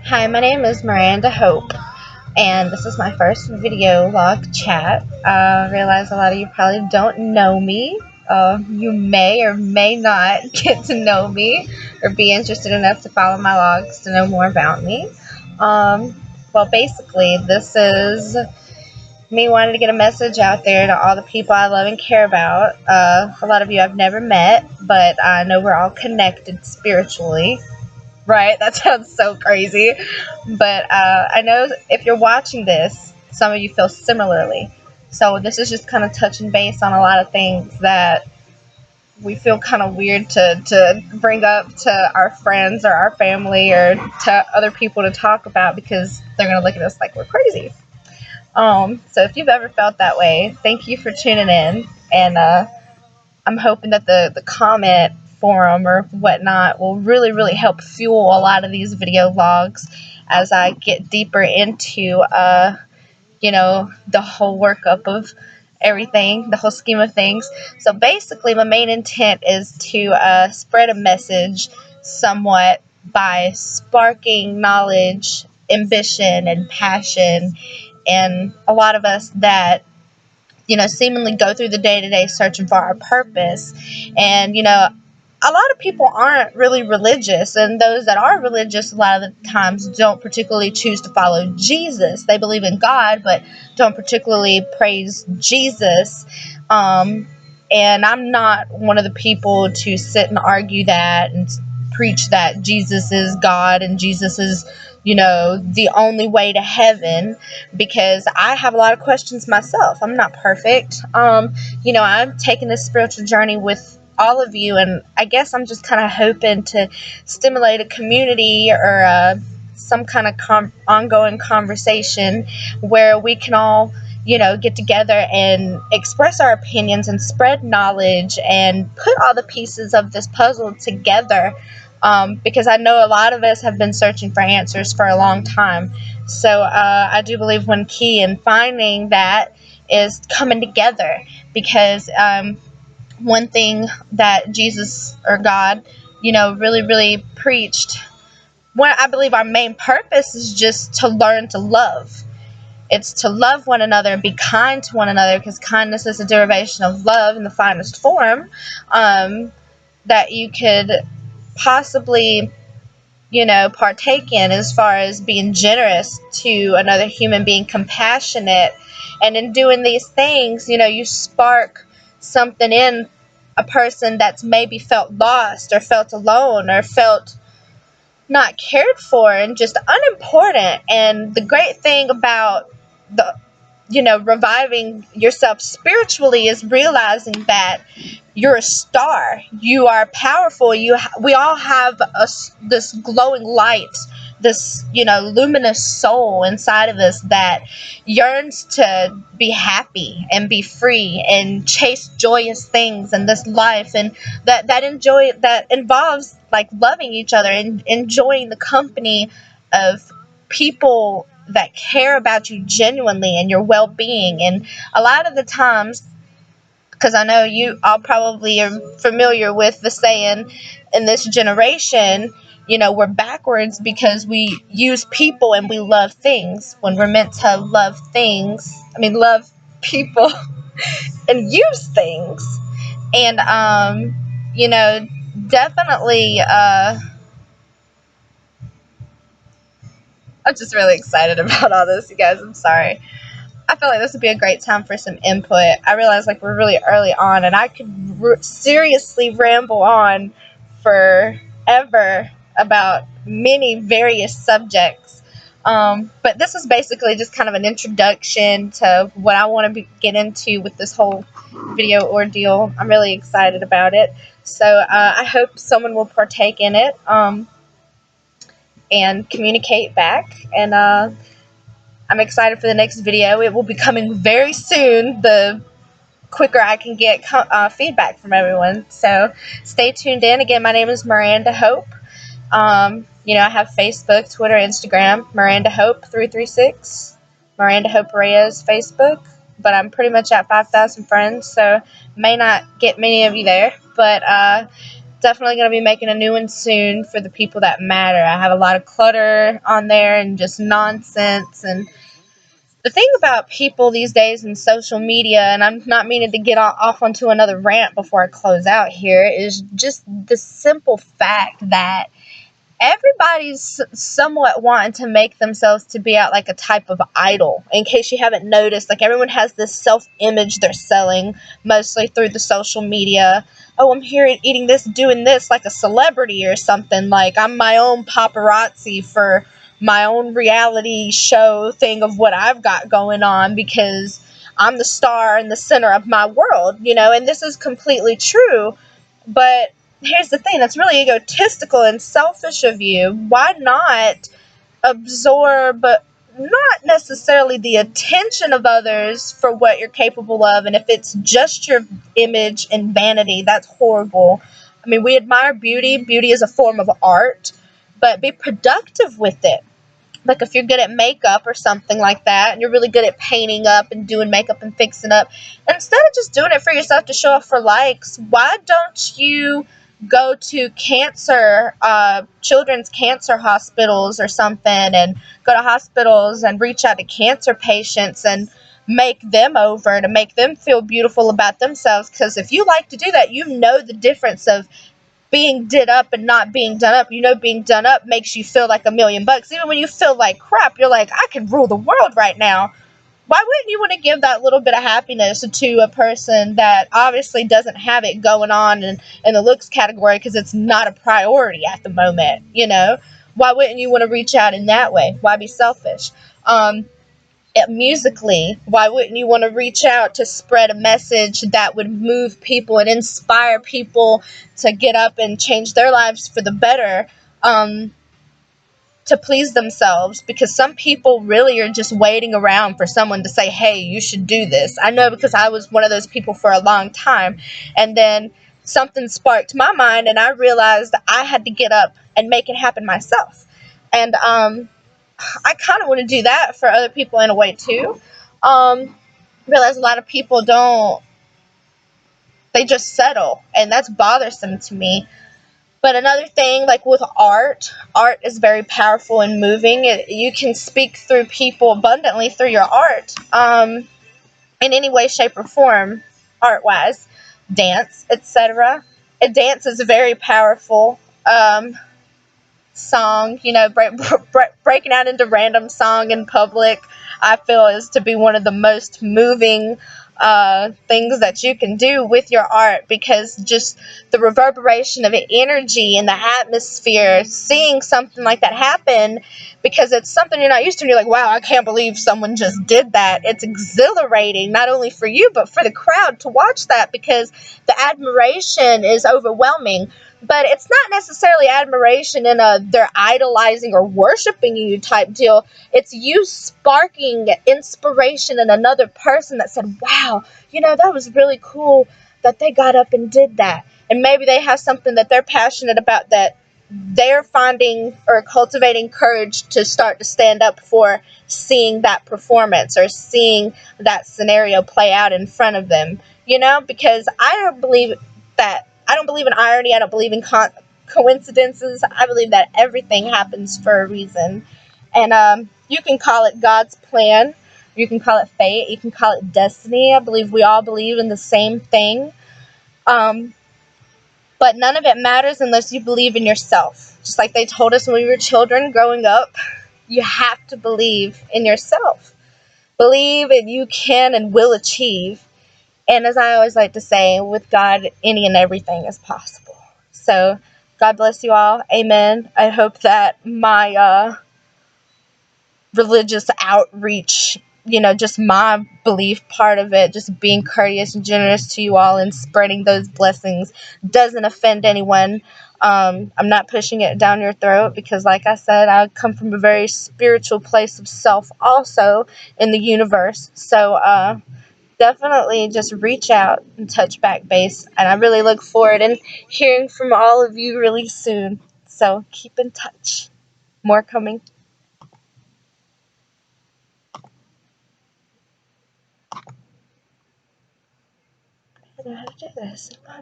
Hi, my name is Miranda Hope, and this is my first video log chat. I realize a lot of you probably don't know me. You may or may not get to know me or be interested enough to follow my logs to know more about me. Basically, this is me wanting to get a message out there to all the people I love and care about. A lot of you I've never met, but I know we're all connected spiritually. Right? That sounds so crazy. But I know if you're watching this, some of you feel similarly. So this is just kind of touching base on a lot of things that we feel kind of weird to bring up to our friends or our family or to other people to talk about because they're going to look at us like we're crazy. So if you've ever felt that way, thank you for tuning in. And I'm hoping that the comment forum or whatnot will really help fuel a lot of these video logs as I get deeper into the whole workup of everything, the whole scheme of things. So basically, my main intent is to spread a message somewhat by sparking knowledge, ambition, and passion, and a lot of us that seemingly go through the day-to-day searching for our purpose. And, a lot of people aren't really religious, and those that are religious a lot of the times don't particularly choose to follow Jesus. They believe in God, but don't particularly praise Jesus. And I'm not one of the people to sit and argue that and preach that Jesus is God and Jesus is, the only way to heaven, because I have a lot of questions myself. I'm not perfect. I'm taking this spiritual journey with all of you, and I guess I'm just kind of hoping to stimulate a community or some kind of ongoing conversation where we can all get together and express our opinions and spread knowledge and put all the pieces of this puzzle together, because I know a lot of us have been searching for answers for a long time. So I do believe one key in finding that is coming together, because one thing that Jesus or God, really preached. What I believe our main purpose is just to learn to love. It's to love one another and be kind to one another, because kindness is a derivation of love in the finest form, that you could possibly, partake in, as far as being generous to another human being, compassionate. And in doing these things, you spark something in a person that's maybe felt lost or felt alone or felt not cared for and just unimportant. And the great thing about the reviving yourself spiritually is realizing that you're a star, you are powerful, we all have this glowing light, this luminous soul inside of us that yearns to be happy and be free and chase joyous things in this life, and that involves like loving each other and enjoying the company of people that care about you genuinely and your well-being. And a lot of the times, because I know you all probably are familiar with the saying in this generation, we're backwards because we use people and we love things when we're meant to love people and use things. And definitely I'm just really excited about all this, you guys. I'm sorry. I feel like this would be a great time for some input. I realize like we're really early on, and I could seriously ramble on forever about many various subjects. But this is basically just kind of an introduction to what I want to get into with this whole video ordeal. I'm really excited about it. So I hope someone will partake in it, and communicate back. And I'm excited for the next video. It will be coming very soon, the quicker I can get feedback from everyone. So stay tuned in. Again, my name is Miranda Hope. I have Facebook, Twitter, Instagram, Miranda Hope 336, Miranda Hope Reyes Facebook. But I'm pretty much at 5,000 friends, so may not get many of you there. But Definitely going to be making a new one soon for the people that matter. I have a lot of clutter on there and just nonsense. And the thing about people these days in social media, and I'm not meaning to get off onto another rant before I close out here, is just the simple fact that everybody's somewhat wanting to make themselves to be out like a type of idol. In case you haven't noticed, like everyone has this self-image they're selling mostly through the social media. Oh, I'm here eating this, doing this like a celebrity or something. Like I'm my own paparazzi for my own reality show thing of what I've got going on because I'm the star in the center of my world. And this is completely true, but here's the thing, that's really egotistical and selfish of you. Why not absorb not necessarily the attention of others for what you're capable of, and if it's just your image and vanity, that's horrible. I mean, we admire beauty. Beauty is a form of art, but be productive with it. Like if you're good at makeup or something like that, and you're really good at painting up and doing makeup and fixing up, instead of just doing it for yourself to show off for likes, why don't you go to children's cancer hospitals or something, and go to hospitals and reach out to cancer patients and make them over to make them feel beautiful about themselves? Because if you like to do that, you know the difference of being did up and not being done up. Being done up makes you feel like $1,000,000. Even when you feel like crap, you're like, I can rule the world right now. Why wouldn't you want to give that little bit of happiness to a person that obviously doesn't have it going on in the looks category because it's not a priority at the moment? Why wouldn't you want to reach out in that way? Why be selfish? Musically, why wouldn't you want to reach out to spread a message that would move people and inspire people to get up and change their lives for the better, um, to please themselves? Because some people really are just waiting around for someone to say, hey, you should do this. I know, because I was one of those people for a long time, and then something sparked my mind and I realized I had to get up and make it happen myself. And I kind of want to do that for other people in a way too. Realize a lot of people don't, they just settle, and that's bothersome to me. But another thing, like with art is very powerful and moving. You can speak through people abundantly through your art, in any way, shape, or form, art wise, dance, etc. A dance is very powerful. Song, breaking out into random song in public, I feel is to be one of the most moving things that you can do with your art, because just the reverberation of energy in the atmosphere, seeing something like that happen, because it's something you're not used to, and you're like, wow, I can't believe someone just did that. It's exhilarating, not only for you, but for the crowd to watch that, because the admiration is overwhelming. But it's not necessarily admiration in a they're idolizing or worshiping you type deal. It's you sparking inspiration in another person that said, wow, that was really cool that they got up and did that. And maybe they have something that they're passionate about that they're finding or cultivating courage to start to stand up for, seeing that performance or seeing that scenario play out in front of them. Because I don't believe in irony. I don't believe in coincidences. I believe that everything happens for a reason. And you can call it God's plan. You can call it fate. You can call it destiny. I believe we all believe in the same thing. Um, but none of it matters unless you believe in yourself. Just like they told us when we were children growing up, you have to believe in yourself. Believe and you can and will achieve. And as I always like to say, with God, any and everything is possible. So, God bless you all. Amen. I hope that my religious outreach, just my belief part of it, just being courteous and generous to you all and spreading those blessings, doesn't offend anyone. I'm not pushing it down your throat, because, like I said, I come from a very spiritual place of self also in the universe. So, definitely just reach out and touch back base. And I really look forward to hearing from all of you really soon. So keep in touch. More coming. I don't know how to do this.